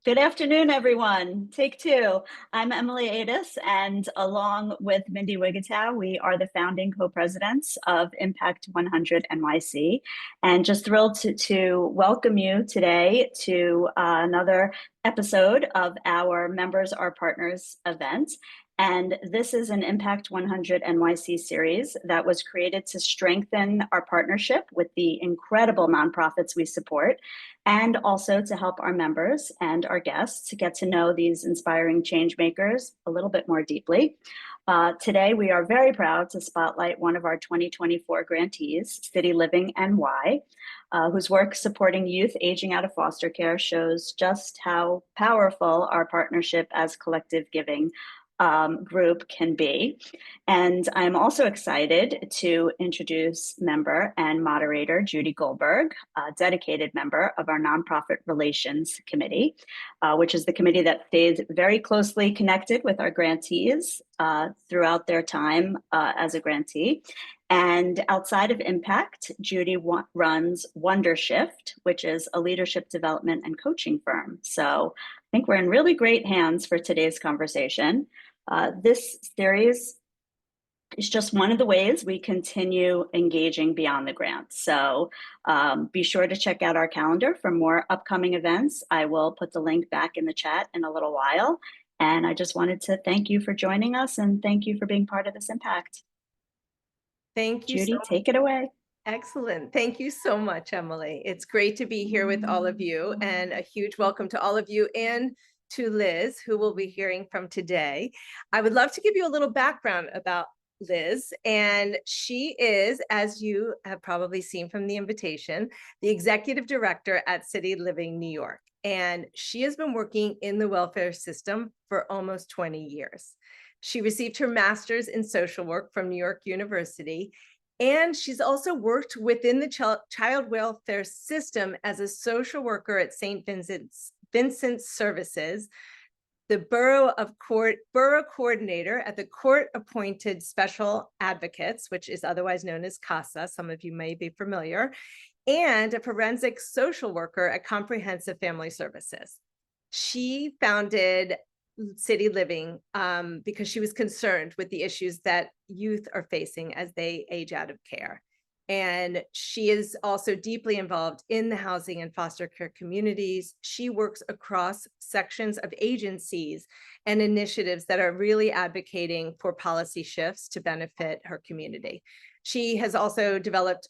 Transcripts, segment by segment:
Good afternoon, everyone. Take two. I'm Emily Adis, and along with Mindy Wigatow, we are the founding co-presidents of Impact 100 NYC. And just thrilled to welcome you today to another episode of our Members Are Partners event. And this is an Impact 100 NYC series that was created to strengthen our partnership with the incredible nonprofits we support, and also to help our members and our guests to get to know these inspiring change makers a little bit more deeply. Today, we are very proud to spotlight one of our 2024 grantees, City Living NY, whose work supporting youth aging out of foster care shows just how powerful our partnership as collective giving group can be. And I'm also excited to introduce member and moderator Judy Goldberg, a dedicated member of our Nonprofit Relations Committee, which is the committee that stays very closely connected with our grantees throughout their time as a grantee. And outside of Impact, Judy runs Wondershift, which is a leadership development and coaching firm. So I think we're in really great hands for today's conversation. This series is just one of the ways we continue engaging beyond the grant. So be sure to check out our calendar for more upcoming events. I will put the link back in the chat in a little while. And I just wanted to thank you for joining us and thank you for being part of this impact. Thank you so Judy, much. take it away. Excellent. Thank you so much, Emily. It's great to be here with all of you, and a huge welcome to all of you and to Liz, who we'll be hearing from today. I would love to give you a little background about Liz, and she is, as you have probably seen from the invitation, the executive director at City Living New York. And she has been working in the welfare system for almost 20 years. She received her master's in social work from New York University, and she's also worked within the child welfare system as a social worker at St. Vincent's Services, the borough coordinator at the court-appointed special advocates, which is otherwise known as CASA. Some of you may be familiar, and a forensic social worker at Comprehensive Family Services. She founded City Living because she was concerned with the issues that youth are facing as they age out of care. And she is also deeply involved in the housing and foster care communities. She works across sections of agencies and initiatives that are really advocating for policy shifts to benefit her community. She has also developed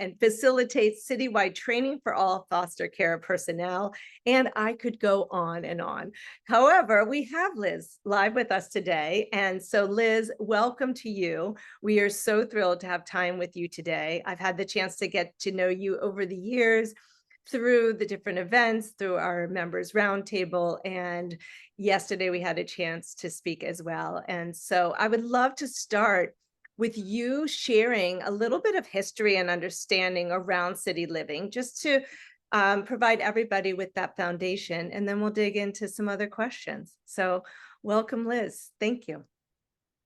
and facilitates citywide training for all foster care personnel. And I could go on and on. However, we have Liz live with us today. And so Liz, welcome to you. We are so thrilled to have time with you today. I've had the chance to get to know you over the years through the different events, through our members roundtable. And yesterday we had a chance to speak as well. And so I would love to start with you sharing a little bit of history and understanding around City Living, just to provide everybody with that foundation, and then we'll dig into some other questions. So welcome, Liz. Thank you.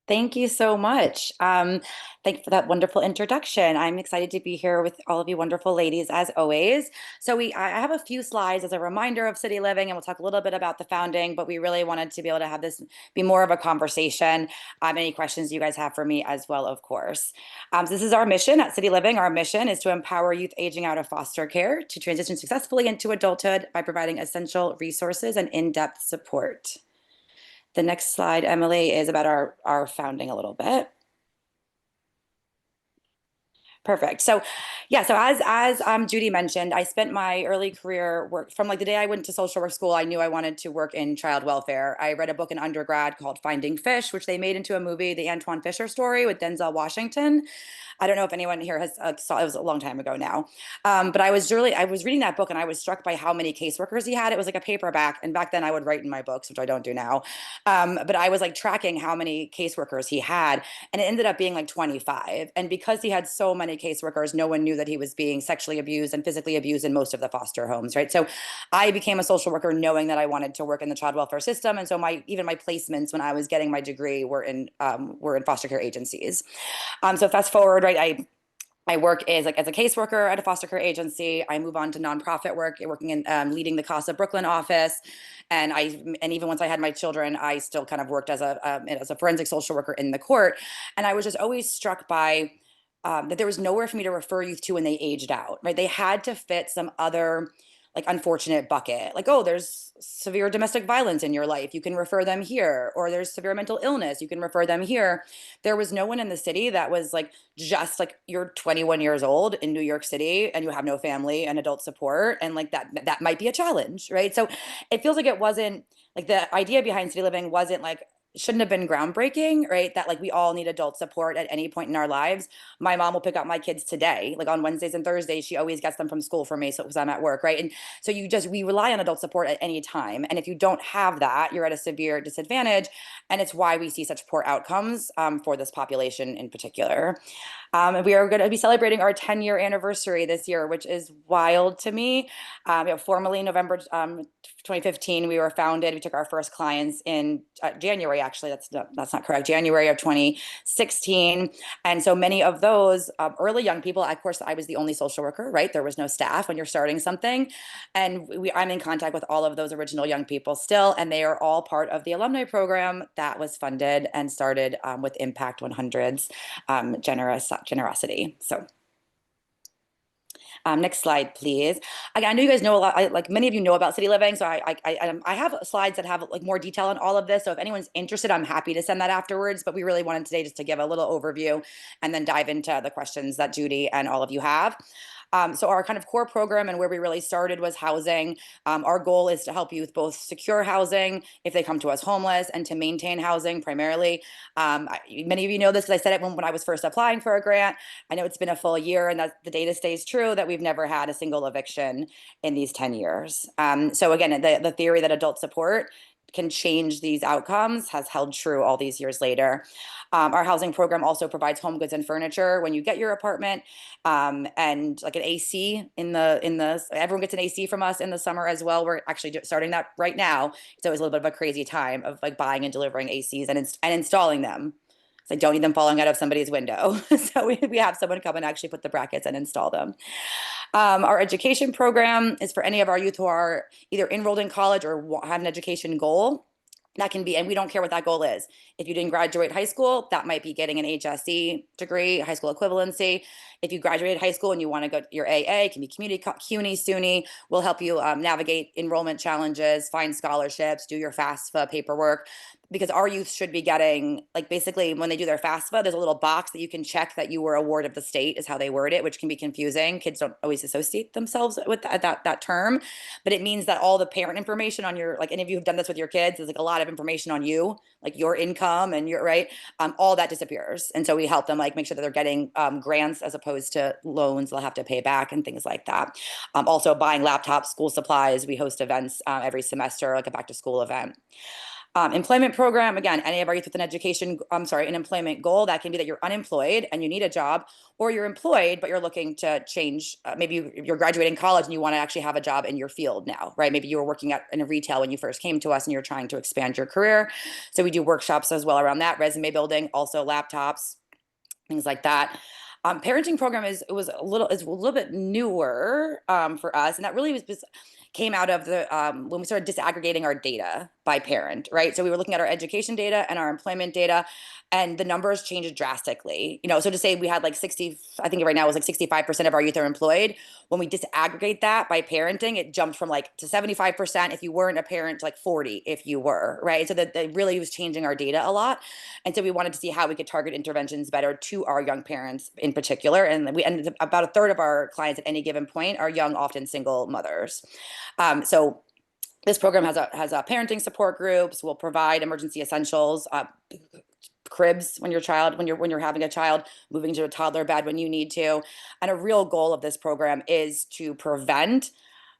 Thank you so much. Thank you for that wonderful introduction. I'm excited to be here with all of you wonderful ladies, as always. So I have a few slides as a reminder of City Living, and we'll talk a little bit about the founding, but we really wanted to be able to have this be more of a conversation. Any questions you guys have for me as well, of course. So this is our mission at City Living. Our mission is to empower youth aging out of foster care to transition successfully into adulthood by providing essential resources and in-depth support. The next slide, Emily, is about our founding a little bit. Perfect. So yeah, so as Judy mentioned, I spent my early career work from like the day I went to social work school. I knew I wanted to work in child welfare. I read a book in undergrad called Finding Fish, which they made into a movie, the Antoine Fisher story with Denzel Washington. I don't know if anyone here has saw it. Was a long time ago now, but I was reading that book and I was struck by how many caseworkers he had. It was like a paperback, and back then I would write in my books, which I don't do now. But I was like tracking how many caseworkers he had, and it ended up being like 25. And because he had so many caseworkers, no one knew that he was being sexually abused and physically abused in most of the foster homes, right? So I became a social worker knowing that I wanted to work in the child welfare system, and so even my placements when I was getting my degree were in foster care agencies. So fast forward, right? I I work as a caseworker at a foster care agency. I move on to nonprofit work, working in leading the Casa Brooklyn office, and even once I had my children, I still kind of worked as a forensic social worker in the court. And I was just always struck by that there was nowhere for me to refer youth to when they aged out. Right, they had to fit some other like unfortunate bucket. Like, oh, there's severe domestic violence in your life, you can refer them here, or there's severe mental illness, you can refer them here. There was no one in the city that was like just like you're 21 years old in New York City and you have no family and adult support, and like that might be a challenge, right? So it feels like it wasn't like the idea behind city living wasn't like shouldn't have been groundbreaking, right? That like we all need adult support at any point in our lives. My mom will pick up my kids today, like on Wednesdays and Thursdays. She always gets them from school for me, so because I'm at work, right? And so we rely on adult support at any time. And if you don't have that, you're at a severe disadvantage. And it's why we see such poor outcomes for this population in particular. And we are going to be celebrating our 10-year anniversary this year, which is wild to me. Formally November 2015, we were founded. We took our first clients in January, actually, that's not correct, January of 2016. And so many of those early young people, of course, I was the only social worker, right? There was no staff when you're starting something. And I'm in contact with all of those original young people still, and they are all part of the alumni program that was funded and started with Impact 100's generosity. So next slide, please. Again, I know you guys know a lot, like many of you know about city living. So I have slides that have like more detail on all of this. So if anyone's interested, I'm happy to send that afterwards. But we really wanted today just to give a little overview and then dive into the questions that Judy and all of you have. So our kind of core program and where we really started was housing. Our goal is to help youth both secure housing if they come to us homeless and to maintain housing primarily. Many of you know this because I said it when I was first applying for a grant. I know it's been a full year and that the data stays true that we've never had a single eviction in these 10 years. So again, the theory that adult support can change these outcomes has held true all these years later. Our housing program also provides home goods and furniture when you get your apartment, and like an AC everyone gets an AC from us in the summer as well. We're actually starting that right now. It's always a little bit of a crazy time of like buying and delivering ACs and installing them. So I don't need them falling out of somebody's window. So we have someone come and actually put the brackets and install them. Our education program is for any of our youth who are either enrolled in college or have an education goal. That can be, and we don't care what that goal is. If you didn't graduate high school, that might be getting an HSE degree, high school equivalency. If you graduated high school and you want to go your AA, it can be community, CUNY, SUNY. We'll help you navigate enrollment challenges, find scholarships, do your FAFSA paperwork. Because our youth should be getting, like basically when they do their FAFSA, there's a little box that you can check that you were a ward of the state is how they word it, which can be confusing. Kids don't always associate themselves with that term, but it means that all the parent information on your, like any of you have done this with your kids, there's like a lot of information on you, like your income and your, right? All that disappears. And so we help them like make sure that they're getting grants as opposed to loans they'll have to pay back and things like that. Also buying laptops, school supplies. We host events every semester, like a back to school event. Employment program, again, any of our youth with an employment goal, that can be that you're unemployed and you need a job, or you're employed, but you're looking to change. Maybe you're graduating college and you want to actually have a job in your field now, right? Maybe you were working in a retail when you first came to us and you're trying to expand your career. So we do workshops as well around that, resume building, also laptops, things like that. Parenting program is a little bit newer for us, and that really came out of the when we started disaggregating our data by parent, right? So we were looking at our education data and our employment data, and the numbers changed drastically. So to say we had like 60, I think right now it was like 65% of our youth are employed. When we disaggregate that by parenting, it jumped from like to 75% if you weren't a parent to like 40 if you were, right? So that really was changing our data a lot. And so we wanted to see how we could target interventions better to our young parents in particular. And we ended up about a third of our clients at any given point are young, often single mothers. So this program has a parenting support groups. We'll provide emergency essentials, cribs when you're having a child, moving to a toddler bed when you need to. And a real goal of this program is to prevent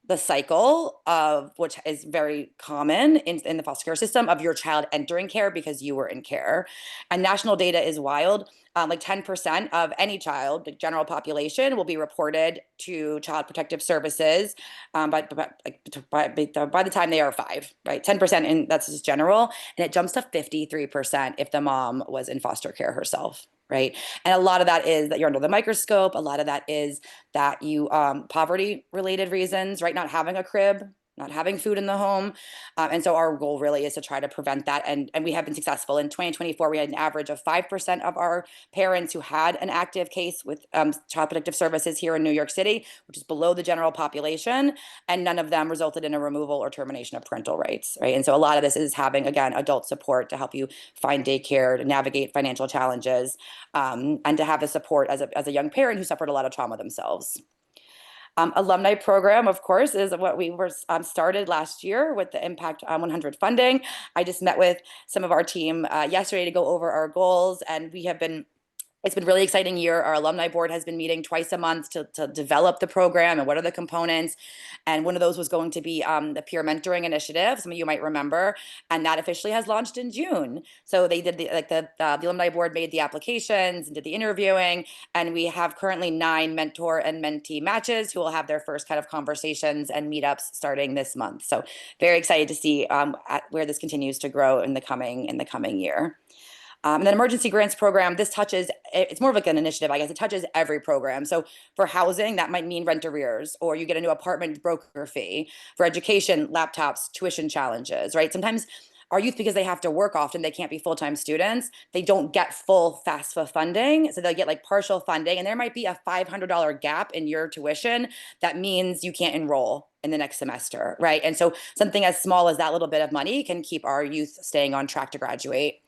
the cycle of, which is very common in the foster care system, of your child entering care because you were in care. And national data is wild. Like 10% of any child, the general population, will be reported to Child Protective Services by the time they are 5, right? 10%, and that's just general. And it jumps to 53% if the mom was in foster care herself. right? And a lot of that is that you're under the microscope. A lot of that is that you poverty related reasons, right? Not having a crib, not having food in the home. And so our goal really is to try to prevent that. And we have been successful. In 2024, we had an average of 5% of our parents who had an active case with Child Protective Services here in New York City, which is below the general population. And none of them resulted in a removal or termination of parental rights, right? And so a lot of this is having, again, adult support to help you find daycare, to navigate financial challenges, and to have the support as a young parent who suffered a lot of trauma themselves. Alumni program, of course, is what we were started last year with the Impact 100 funding. I just met with some of our team yesterday to go over our goals, and it's been a really exciting year. Our alumni board has been meeting twice a month to develop the program and what are the components. And one of those was going to be the peer mentoring initiative. Some of you might remember, and that officially has launched in June. So they did the alumni board made the applications and did the interviewing, and we have currently 9 mentor and mentee matches who will have their first kind of conversations and meetups starting this month. So very excited to see where this continues to grow in the coming year. And then emergency grants program, it's more of like an initiative, I guess. It touches every program. So for housing, that might mean rent arrears, or you get a new apartment broker fee. For education, laptops, tuition challenges, right? Sometimes our youth, because they have to work often, they can't be full-time students, they don't get full FAFSA funding. So they'll get like partial funding, and there might be a $500 gap in your tuition. That means you can't enroll in the next semester, right? And so something as small as that little bit of money can keep our youth staying on track to graduate.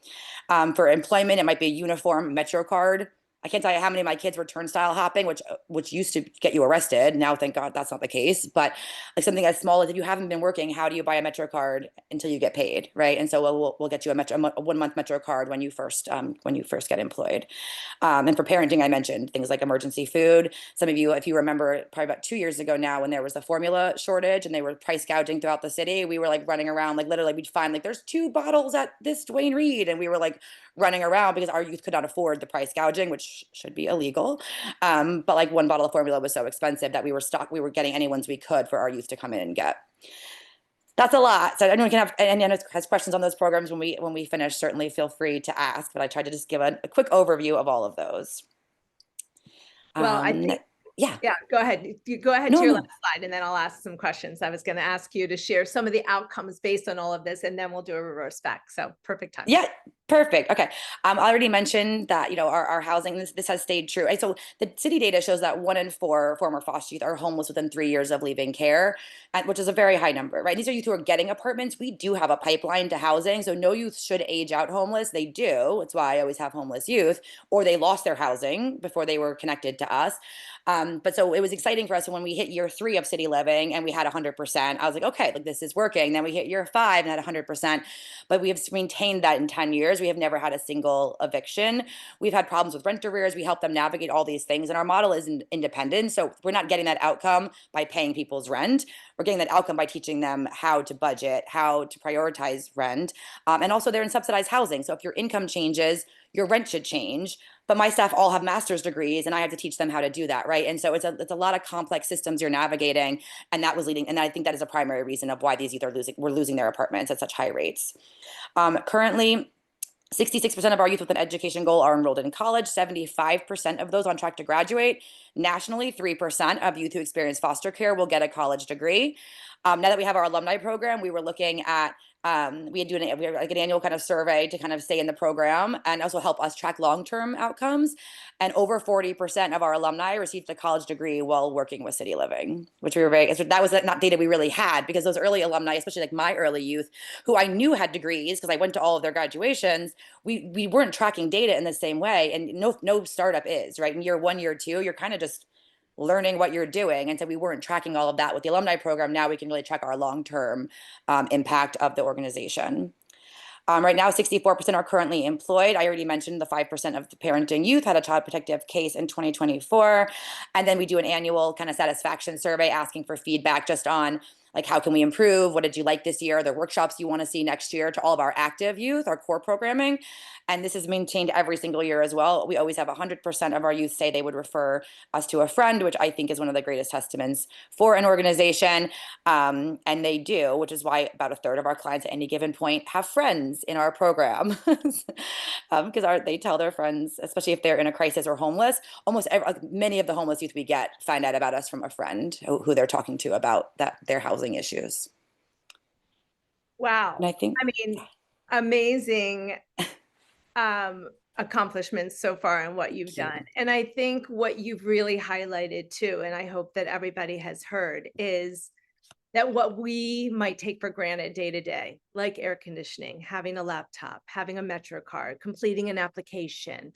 For employment, it might be a uniform Metro card. I can't tell you how many of my kids were turnstile hopping, which used to get you arrested. Now, thank God, that's not the case. But like something as small as, if you haven't been working, how do you buy a Metro card until you get paid, right? And so we'll get you a 1-month Metro card when you first get employed. And for parenting, I mentioned things like emergency food. Some of you, if you remember, probably about 2 years ago now, when there was a formula shortage and they were price gouging throughout the city, we were like running around, like literally we'd find like there's 2 bottles at this Dwayne Reed, and we were like running around because our youth could not afford the price gouging, which should be illegal. But like 1 bottle of formula was so expensive that we were getting any ones we could for our youth to come in and get. That's a lot. So anyone has questions on those programs when we finish, certainly feel free to ask. But I tried to just give a quick overview of all of those. Well, I think, yeah, go ahead. You go ahead No, to your no. last slide, and then I'll ask some questions. I was going to ask you to share some of the outcomes based on all of this, and then we'll do a reverse back. So perfect time. Yeah, perfect. Okay. I already mentioned that, our housing, this has stayed true. So the city data shows that 1 in 4 former foster youth are homeless within 3 years of leaving care, which is a very high number, right? These are youth who are getting apartments. We do have a pipeline to housing. So no youth should age out homeless. They do. It's why I always have homeless youth, or they lost their housing before they were connected to us. But so it was exciting for us when we hit year 3 of city living and we had 100%. I was like, okay, like this is working. Then we hit year 5 and had 100%, but we have maintained that in 10 years. We have never had a single eviction. We've had problems with rent arrears. We help them navigate all these things, and our model is independent. So we're not getting that outcome by paying people's rent. We're getting that outcome by teaching them how to budget, how to prioritize rent, and also they're in subsidized housing. So if your income changes, your rent should change. But my staff all have master's degrees, and I have to teach them how to do that, right? And so it's a lot of complex systems you're navigating, and that was leading. And I think that is a primary reason of why these youth were losing their apartments at such high rates. Currently, 66% of our youth with an education goal are enrolled in college, 75% of those on track to graduate. Nationally, 3% of youth who experience foster care will get a college degree. Now that we have our alumni program, we were looking at we had like an annual kind of survey to kind of stay in the program and also help us track long-term outcomes. And over 40% of our alumni received a college degree while working with City Living, which that was not data we really had, because those early alumni, especially like my early youth, who I knew had degrees because I went to all of their graduations, we weren't tracking data in the same way. And no startup is, right? In year 1, year 2, you're kind of just learning what you're doing. And so we weren't tracking all of that with the alumni program. Now we can really track our long-term impact of the organization. Right now, 64% are currently employed. I already mentioned the 5% of the parenting youth had a child protective case in 2024. And then we do an annual kind of satisfaction survey asking for feedback just on like, how can we improve? What did you like this year? Are there workshops you want to see next year, to all of our active youth, our core programming? And this is maintained every single year as well. We always have 100% of our youth say they would refer us to a friend, which I think is one of the greatest testaments for an organization. And they do, which is why about a third of our clients at any given point have friends in our program. Because they tell their friends, especially if they're in a crisis or homeless. Many of the homeless youth we get find out about us from a friend who they're talking to about their housing issues. Wow. And I think, I mean, amazing accomplishments so far and what you've done. And I think what you've really highlighted too, and I hope that everybody has heard, is that what we might take for granted day to day, like air conditioning, having a laptop, having a Metro card, completing an application,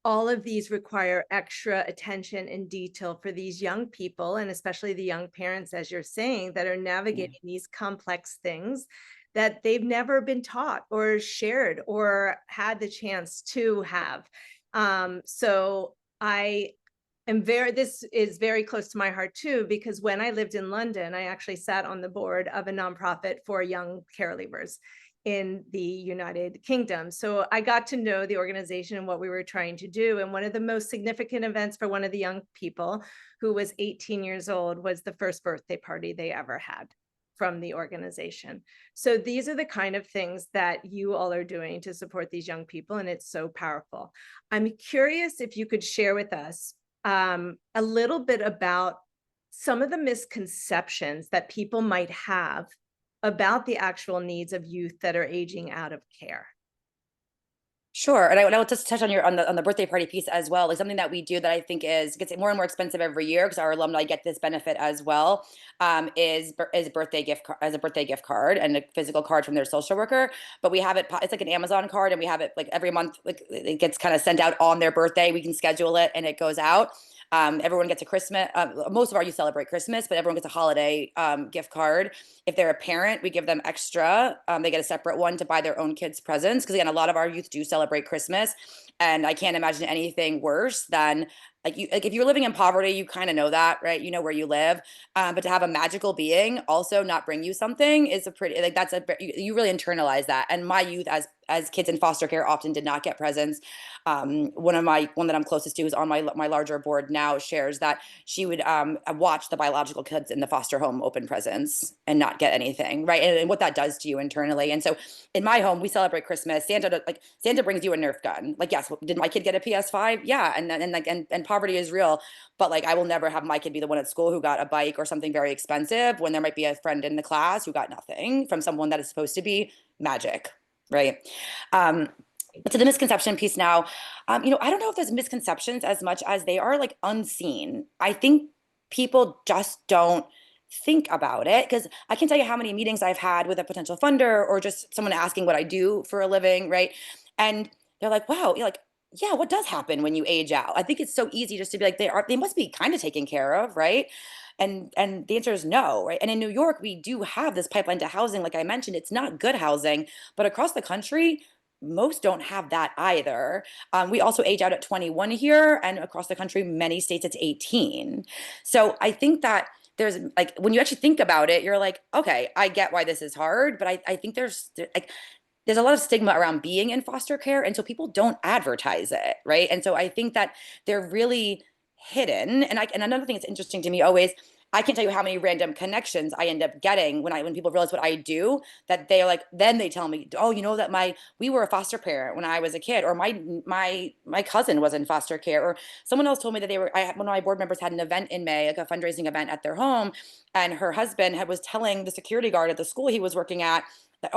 all of these require extra attention and detail for these young people, and especially the young parents, as you're saying, that are navigating these complex things that they've never been taught or shared or had the chance to have. So this is very close to my heart too, because when I lived in London, I actually sat on the board of a nonprofit for young care leavers in the United Kingdom. So I got to know the organization and what we were trying to do. And one of the most significant events for one of the young people, who was 18 years old, was the first birthday party they ever had from the organization. So these are the kind of things that you all are doing to support these young people, and it's so powerful. I'm curious if you could share with us a little bit about some of the misconceptions that people might have about the actual needs of youth that are aging out of care. Sure. And I will just touch on the birthday party piece as well. Like, something that we do that I think gets more and more expensive every year, because our alumni get this benefit as well, is a birthday gift card and a physical card from their social worker. But we have it's like an Amazon card, and we have it like every month, like it gets kind of sent out on their birthday. We can schedule it and it goes out. Everyone gets a Christmas. Most of our youth celebrate Christmas, but everyone gets a holiday gift card. If they're a parent, we give them extra. They get a separate one to buy their own kids presents. Because again, a lot of our youth do celebrate Christmas, and I can't imagine anything worse than like if you're living in poverty, you kind of know that, right? You know where you live. But to have a magical being also not bring you something is you really internalize that. And my youth as kids in foster care often did not get presents. One that I'm closest to, who's on my larger board now, shares that she would watch the biological kids in the foster home open presents and not get anything, right? And what that does to you internally. And so in my home, we celebrate Christmas. Santa brings you a Nerf gun. Like, yes, did my kid get a PS5? Yeah, and poverty is real. But like, I will never have my kid be the one at school who got a bike or something very expensive, when there might be a friend in the class who got nothing from someone that is supposed to be magic, right? But to the misconception piece now, I don't know if there's misconceptions as much as they are like unseen. I think people just don't think about it, because I can tell you how many meetings I've had with a potential funder or just someone asking what I do for a living, right? And they're like, wow, you're like, yeah, what does happen when you age out? I think it's so easy just to be like, they must be kind of taken care of, right? And the answer is no, right? And in New York, we do have this pipeline to housing. Like I mentioned, it's not good housing, but across the country, most don't have that either. We also age out at 21 here, and across the country, many states it's 18. So I think that there's like, when you actually think about it, you're like, okay, I get why this is hard, but I think there's a lot of stigma around being in foster care, and so people don't advertise it, right? And so I think that they're really hidden. And another thing that's interesting to me always, I can't tell you how many random connections I end up getting when people realize what I do, that they're like, then they tell me, oh, you know that we were a foster parent when I was a kid, or my cousin was in foster care, or someone else told me that one of my board members had an event in May, like a fundraising event at their home, and her husband was telling the security guard at the school he was working at that,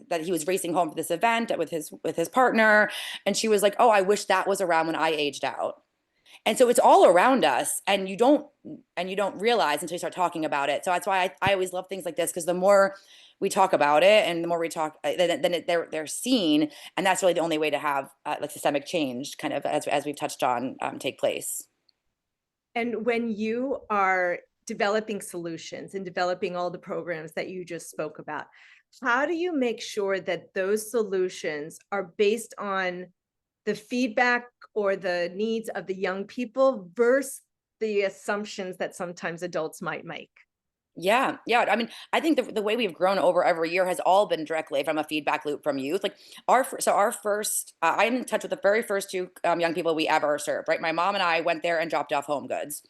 that he was racing home for this event with his partner, and she was like, oh, I wish that was around when I aged out. And so it's all around us, and you don't realize until you start talking about it. So that's why I always love things like this, because the more we talk about it and the more we talk, then they're seen, and that's really the only way to have like systemic change, kind of as we've touched on, take place. And when you are developing solutions and developing all the programs that you just spoke about, how do you make sure that those solutions are based on the feedback or the needs of the young people versus the assumptions that sometimes adults might make? Yeah, yeah. I mean, I think the way we've grown over every year has all been directly from a feedback loop from youth. Like our first, I'm in touch with the very first two young people we ever served. Right, my mom and I went there and dropped off home goods.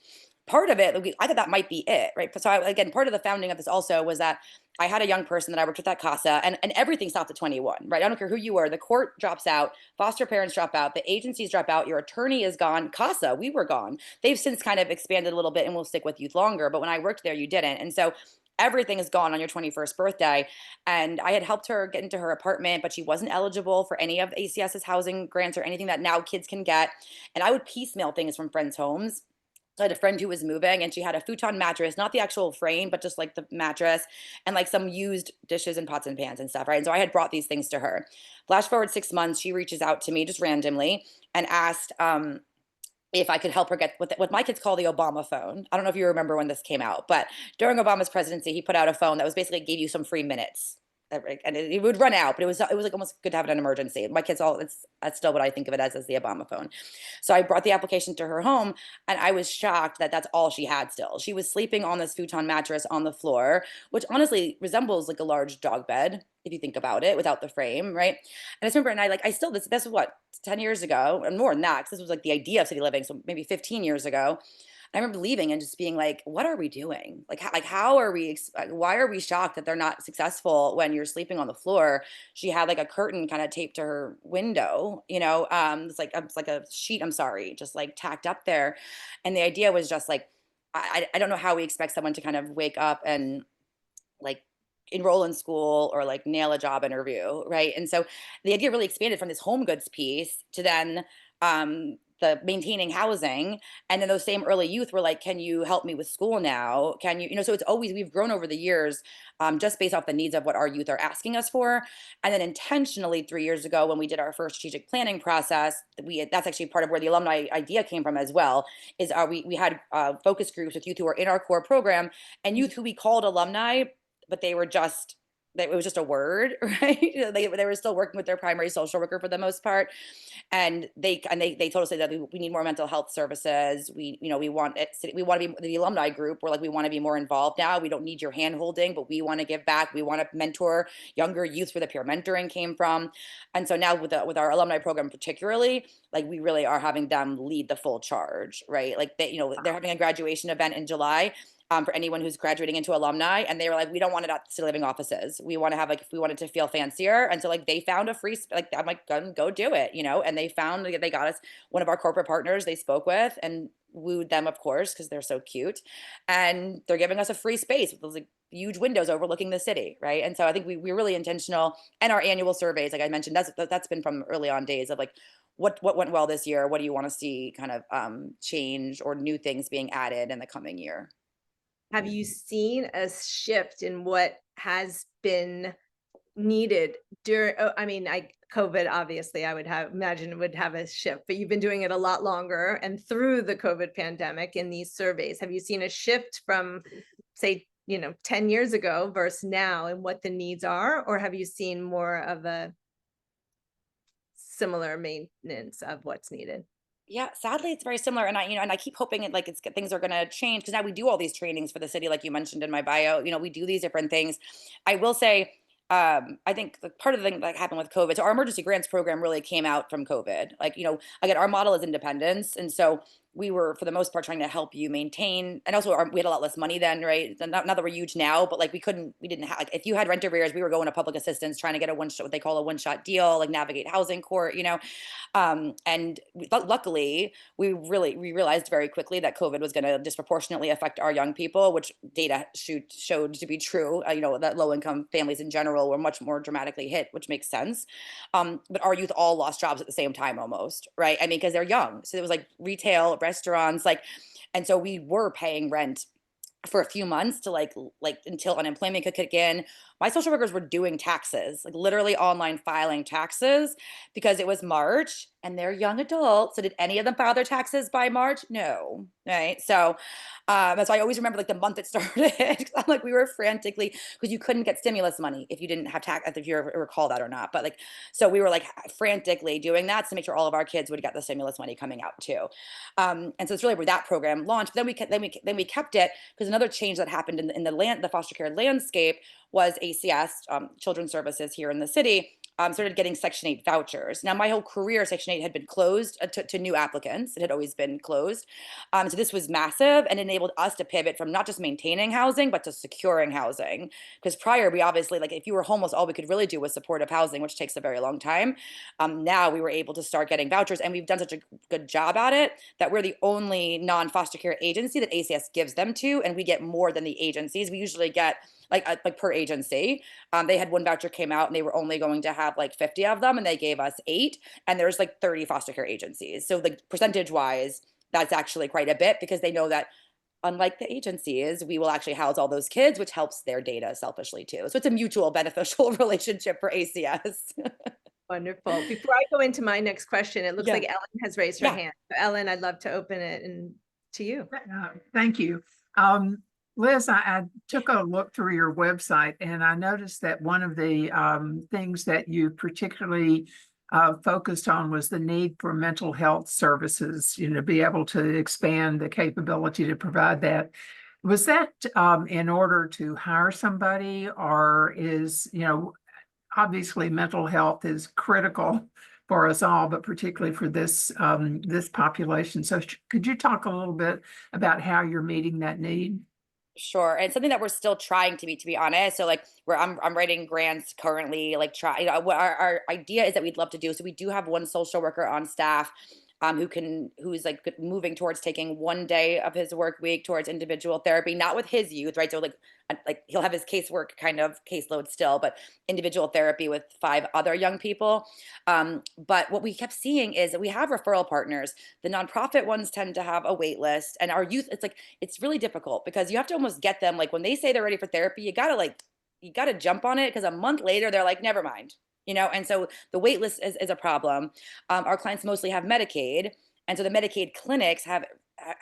Part of it, I thought that might be it, right? So again, part of the founding of this also was that I had a young person that I worked with at CASA, and everything stopped at 21, right? I don't care who you were. The court drops out, foster parents drop out, the agencies drop out, your attorney is gone. CASA, we were gone. They've since kind of expanded a little bit and will stick with youth longer. But when I worked there, you didn't. And so everything is gone on your 21st birthday. And I had helped her get into her apartment, but she wasn't eligible for any of ACS's housing grants or anything that now kids can get. And I would piecemeal things from friends' homes. So I had a friend who was moving and she had a futon mattress, not the actual frame, but just like the mattress and like some used dishes and pots and pans and stuff, right? And so I had brought these things to her. Flash forward 6 months, she reaches out to me just randomly and asked if I could help her get what my kids call the Obama phone. I don't know if you remember when this came out, but during Obama's presidency, he put out a phone that was basically gave you some free minutes. And it would run out, but it was like almost good to have it an emergency. My kids all that's still what I think of it as the Obama phone. So I brought the application to her home, and I was shocked that that's all she had. Still, she was sleeping on this futon mattress on the floor, which honestly resembles like a large dog bed if you think about it, without the frame, right? And I just remember, and I still this was what 10 years ago, and more than that, 'cause this was like the idea of city living, so maybe 15 years ago. I remember leaving and just being like, "What are we doing? Like how are we? Why are we shocked that they're not successful when you're sleeping on the floor?" She had like a curtain kind of taped to her window, it's like a sheet. I'm sorry, just like tacked up there, and the idea was just like, I don't know how we expect someone to kind of wake up and like enroll in school or like nail a job interview, right? And so the idea really expanded from this home goods piece to then the maintaining housing. And then those same early youth were like, can you help me with school now? Can you, so it's always, we've grown over the years just based off the needs of what our youth are asking us for. And then intentionally 3 years ago, when we did our first strategic planning process, that's actually part of where the alumni idea came from as well, is we had focus groups with youth who are in our core program and youth who we called alumni, but they were just it was just a word, right? They were still working with their primary social worker for the most part, and they told us that we need more mental health services. We want it. We want to be the alumni group. We're like we want to be more involved now. We don't need your hand holding, but we want to give back. We want to mentor younger youth where the peer mentoring came from, and so now with our alumni program particularly, like we really are having them lead the full charge, right? Like they're having a graduation event in July for anyone who's graduating into alumni. And they were like, we don't want it at city living offices. We want to have like, if we wanted to feel fancier. And so like they found a like, I'm like, go do it, and they found, they got us one of our corporate partners they spoke with and wooed them, of course, because they're so cute. And they're giving us a free space with those like huge windows overlooking the city. Right. And so I think we're really intentional, and our annual surveys, like I mentioned, that's been from early on days of like, what went well this year? What do you want to see kind of change or new things being added in the coming year? Have you seen a shift in what has been needed during, oh, I mean, COVID, obviously, I would have imagine would have a shift, but you've been doing it a lot longer and through the COVID pandemic in these surveys, have you seen a shift from, say, 10 years ago versus now and what the needs are, or have you seen more of a similar maintenance of what's needed? Yeah, sadly, it's very similar, and I keep hoping things are gonna change because now we do all these trainings for the city, like you mentioned in my bio. We do these different things. I will say, I think the part of the thing that happened with COVID, so our emergency grants program really came out from COVID. Like, again, our model is independence, and so we were for the most part trying to help you maintain, and also we had a lot less money then, right? Not that we're huge now, but like we didn't have like if you had rent arrears, we were going to public assistance trying to get a one shot, what they call a one shot deal, like navigate housing court. And luckily, we realized very quickly that COVID was going to disproportionately affect our young people, which data showed to be true. That low income families in general were much more dramatically hit, which makes sense. But our youth all lost jobs at the same time, almost, right? I mean, because they're young, so it was like retail, restaurants, like, and so we were paying rent for a few months to like until unemployment could kick in. my social workers were doing taxes, like literally online filing taxes because it was March and they're young adults. So did any of them file their taxes by March? No. Right. So so I always remember like the month it started. I'm like, we were frantically because you couldn't get stimulus money if you didn't have tax, if you recall that or not. But like, so we were like frantically doing that to make sure all of our kids would get the stimulus money coming out too. And so it's really where that program launched. But then we kept it because another change that happened in the foster care landscape was ACS, Children's Services here in the city, started getting Section 8 vouchers. Now, my whole career, Section 8 had been closed to new applicants. It had always been closed. So this was massive and enabled us to pivot from not just maintaining housing, but to securing housing. Because prior, we obviously, like if you were homeless, all we could really do was supportive housing, which takes a very long time. Now we were able to start getting vouchers, and we've done such a good job at it that we're the only non-foster care agency that ACS gives them to, and we get more than the agencies. We usually get like per agency. They had one voucher came out and they were only going to have like 50 of them, and they gave us 8, and there's like 30 foster care agencies. So like percentage wise, that's actually quite a bit because they know that unlike the agencies, we will actually house all those kids, which helps their data selfishly too. So it's a mutual beneficial relationship for ACS. Wonderful. Before I go into my next question, it looks Yeah. like Ellen has raised her Yeah. hand. So Ellen, I'd love to open it and to you. Thank you. Liz, I took a look through your website and I noticed that one of the things that you particularly focused on was the need for mental health services, to be able to expand the capability to provide that. Was that in order to hire somebody, or is, obviously mental health is critical for us all, but particularly for this this population. So could you talk a little bit about how you're meeting that need? Sure. And something that we're still trying to be honest. So like where I'm writing grants currently, like what our idea is that we'd love to do. So we do have one social worker on staff who's like moving towards taking one day of his work week towards individual therapy, not with his youth, right? So like he'll have his casework kind of caseload still, but individual therapy with 5 other young people. But what we kept seeing is that we have referral partners. The nonprofit ones tend to have a wait list, and our youth, it's really difficult because you have to almost get them, like when they say they're ready for therapy, you gotta jump on it because a month later they're like, never mind. And so the wait list is a problem. Our clients mostly have Medicaid, and so the Medicaid clinics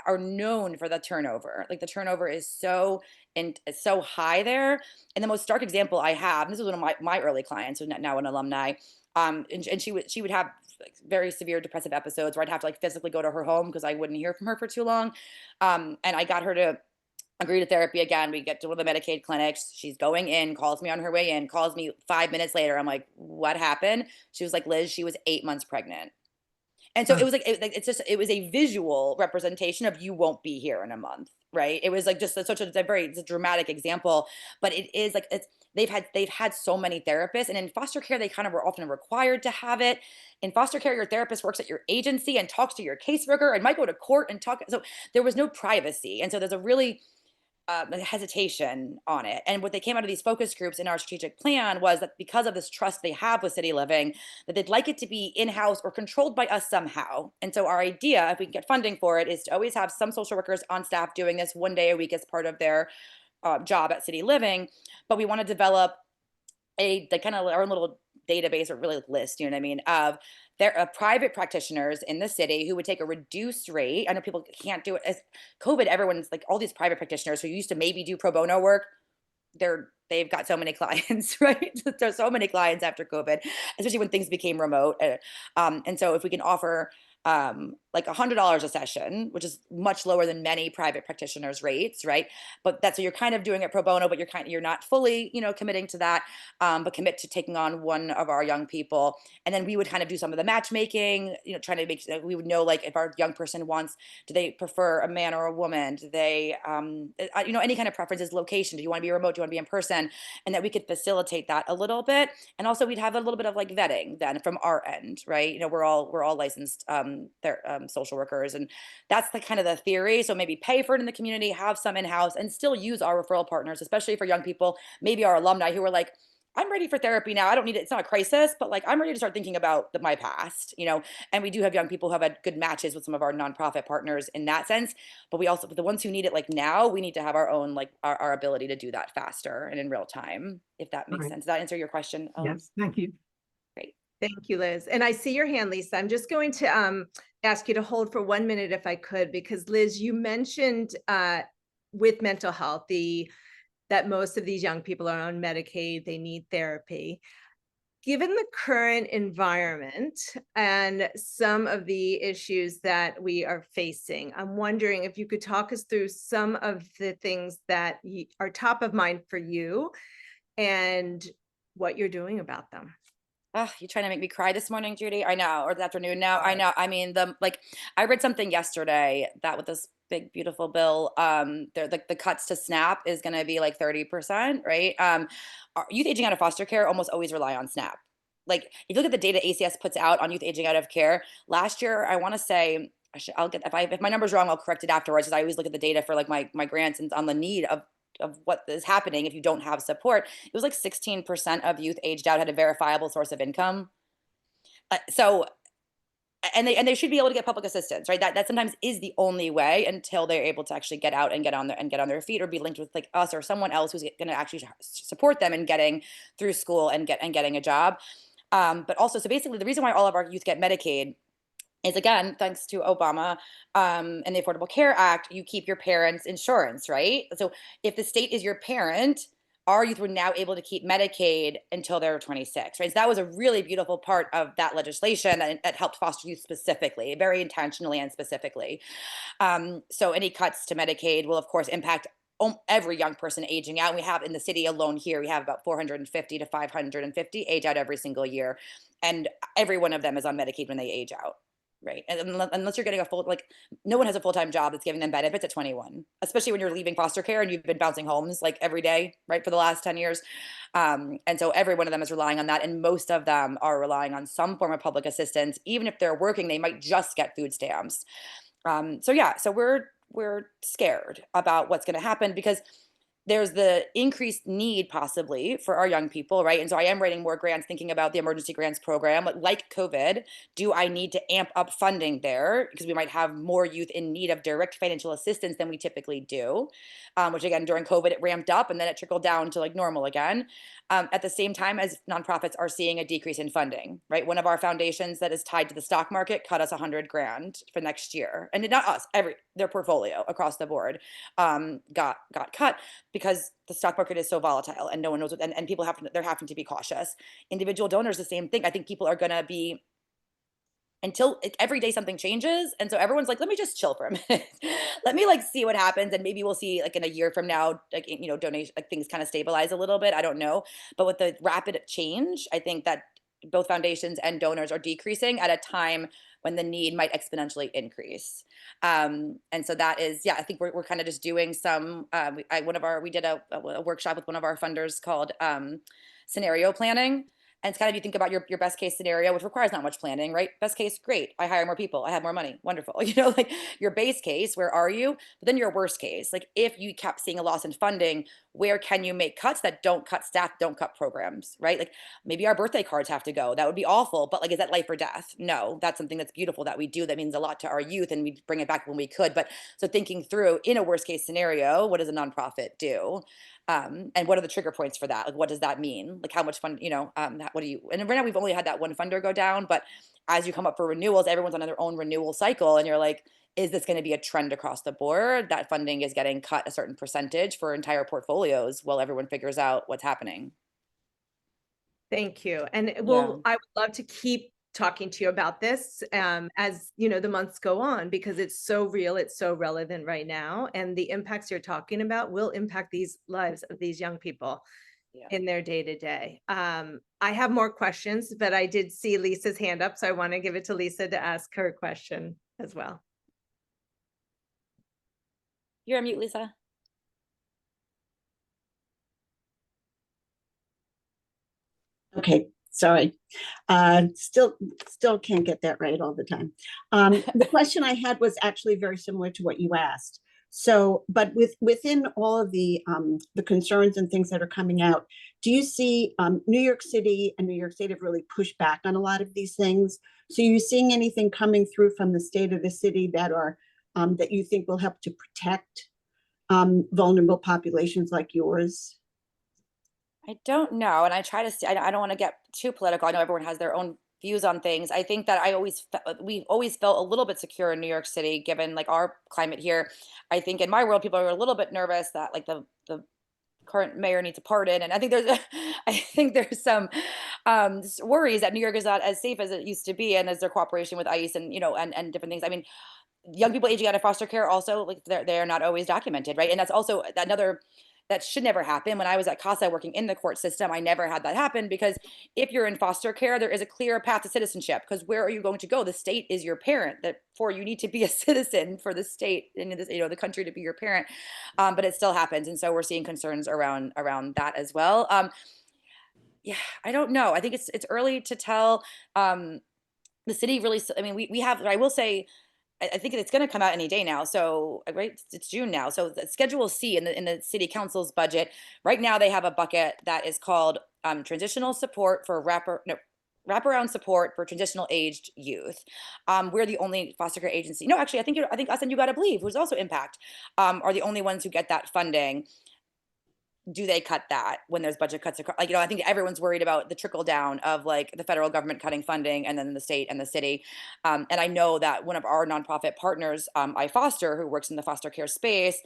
are known for the turnover. Like the turnover is so high there. And the most stark example I have, and this was one of my early clients, who's now an alumni, and she would have like very severe depressive episodes where I'd have to like physically go to her home because I wouldn't hear from her for too long. And I got her to agree to therapy again. We get to one of the Medicaid clinics. She's going in, calls me on her way in, calls me 5 minutes later. I'm like, what happened? She was like, Liz, she was 8 months pregnant. And so it was like, it was a visual representation of you won't be here in a month. Right. It was like just such it's a dramatic example, but it is like, they've had so many therapists, and in foster care, they kind of were often required to have it. In foster care, your therapist works at your agency and talks to your caseworker and might go to court and talk. So there was no privacy. And so there's a really hesitation on it. And what they came out of these focus groups in our strategic plan was that because of this trust they have with City Living, that they'd like it to be in-house or controlled by us somehow. And so our idea, if we can get funding for it, is to always have some social workers on staff doing this one day a week as part of their job at City Living. But we want to develop the kind of our own little database, or really list, you know what I mean, of there are private practitioners in the city who would take a reduced rate. I know people can't do it as COVID. Everyone's like, all these private practitioners who used to maybe do pro bono work, they've got so many clients, right? There's so many clients after COVID, especially when things became remote. And so if we can offer like $100 a session, which is much lower than many private practitioners' rates, right? But so you're kind of doing it pro bono, but you're not fully, committing to that, but commit to taking on one of our young people. And then we would kind of do some of the matchmaking, trying to we would know like if our young person do they prefer a man or a woman? Do they, any kind of preferences, location? Do you want to be remote? Do you want to be in person? And that we could facilitate that a little bit. And also we'd have a little bit of like vetting then from our end, right? We're all licensed social workers, and that's the kind of the theory. So maybe pay for it in the community, have some in-house, and still use our referral partners, especially for young people, maybe our alumni who are like, I'm ready for therapy now. I don't need it. It's not a crisis, but like I'm ready to start thinking about my past, and we do have young people who have had good matches with some of our nonprofit partners in that sense. But we also, the ones who need it like now, we need to have our own, like our ability to do that faster and in real time, if that makes Right. sense. Does that answer your question? Yes, thank you. Great. Thank you, Liz. And I see your hand, Lisa. I'm just going to ask you to hold for 1 minute if I could, because Liz, you mentioned with mental health, that most of these young people are on Medicaid, they need therapy. Given the current environment and some of the issues that we are facing, I'm wondering if you could talk us through some of the things that are top of mind for you and what you're doing about them. Oh, you're trying to make me cry this morning, Judy. I know, or this afternoon now. I know. I mean, I read something yesterday that with this big, beautiful bill, the cuts to SNAP is going to be like 30%, right? Our youth aging out of foster care almost always rely on SNAP. Like if you look at the data ACS puts out on youth aging out of care last year, I want to say I'll get if my number's wrong, I'll correct it afterwards. Because I always look at the data for like my grants and on the need of what is happening if you don't have support. It was like 16% of youth aged out had a verifiable source of income. So and they should be able to get public assistance, right? That sometimes is the only way until they're able to actually get out and get on their feet, or be linked with like us or someone else who's going to actually support them in getting through school and getting a job. But also, so basically, the reason why all of our youth get Medicaid is, again, thanks to Obama and the Affordable Care Act, you keep your parents' insurance, right? So if the state is your parent, our youth were now able to keep Medicaid until they were 26, right? So that was a really beautiful part of that legislation that helped foster youth specifically, very intentionally and specifically. So any cuts to Medicaid will, of course, impact every young person aging out. We have in the city alone here, we have about 450 to 550 age out every single year. And every one of them is on Medicaid when they age out. Right. And unless you're getting a no one has a full-time job that's giving them benefits at 21, especially when you're leaving foster care and you've been bouncing homes like every day, right, for the last 10 years. And so every one of them is relying on that. And most of them are relying on some form of public assistance. Even if they're working, they might just get food stamps. So yeah, so we're scared about what's going to happen because there's the increased need possibly for our young people, right? And so I am writing more grants, thinking about the emergency grants program. Like COVID, do I need to amp up funding there? Because we might have more youth in need of direct financial assistance than we typically do, which again, during COVID, it ramped up and then it trickled down to like normal again. At the same time as nonprofits are seeing a decrease in funding, right? One of our foundations that is tied to the stock market cut us $100,000 for next year. And not us, their portfolio across the board got cut because the stock market is so volatile and no one knows what, and people they're having to be cautious. Individual donors, the same thing. I think people are going to be, until every day something changes. And so everyone's like, let me just chill for a minute. Let me like see what happens. And maybe we'll see like in a year from now, like, donation, like things kind of stabilize a little bit. I don't know. But with the rapid change, I think that both foundations and donors are decreasing at a time when the need might exponentially increase. And so that is, yeah, I think we're kind of just doing some, we did a workshop with one of our funders called scenario planning. And it's kind of, you think about your best case scenario, which requires not much planning, right? Best case, great. I hire more people. I have more money. Wonderful. Like your base case, where are you? But then your worst case, like if you kept seeing a loss in funding, where can you make cuts that don't cut staff, don't cut programs, right? Like maybe our birthday cards have to go. That would be awful. But like, is that life or death? No, that's something that's beautiful that we do. That means a lot to our youth and we bring it back when we could. But so thinking through in a worst case scenario, what does a nonprofit do? And what are the trigger points for that? Like, what does that mean? Like how much fund, what do you, and right now we've only had that one funder go down, but as you come up for renewals, everyone's on their own renewal cycle. And you're like, is this going to be a trend across the board that funding is getting cut a certain percentage for entire portfolios while everyone figures out what's happening? Thank you. And Yeah. I would love to keep talking to you about this as the months go on, because it's so real, it's so relevant right now, and the impacts you're talking about will impact these lives of these young people in their day-to-day. I have more questions, but I did see Lisa's hand up, so I want to give it to Lisa to ask her question as well. You're on mute, Lisa. Okay, sorry. Still can't get that right all the time. The question I had was actually very similar to what you asked. So, but within all of the concerns and things that are coming out, do you see New York City and New York State have really pushed back on a lot of these things? So, are you seeing anything coming through from the state or the city that are that you think will help to protect vulnerable populations like yours? I don't know. And I try to see, I don't want to get too political. I know everyone has their own views on things. I think that we've always felt a little bit secure in New York City, given like our climate here. I think in my world, people are a little bit nervous that like the current mayor needs a pardon. And I think there's, I think there's some worries that New York is not as safe as it used to be. And as their cooperation with ICE and, and different things. I mean, young people aging out of foster care also like they're not always documented, right? And that's also another that should never happen. When I was at CASA working in the court system, I never had that happen because if you're in foster care, there is a clear path to citizenship. Because where are you going to go? The state is your parent. Therefore, you need to be a citizen for the state and this, the country to be your parent. But it still happens, and so we're seeing concerns around that as well. Yeah, I don't know. I think it's early to tell. The city really. I mean, we have. I will say I think it's going to come out any day now. So right, it's June now. So the Schedule C in the city council's budget right now, they have a bucket that is called transitional support for wraparound support for transitional aged youth. We're the only foster care agency. No, actually, I think us and You Gotta Believe, who's also Impact, are the only ones who get that funding. Do they cut that when there's budget cuts across? Like, I think everyone's worried about the trickle down of like the federal government cutting funding and then the state and the city. And I know that one of our nonprofit partners, I Foster, who works in the foster care space,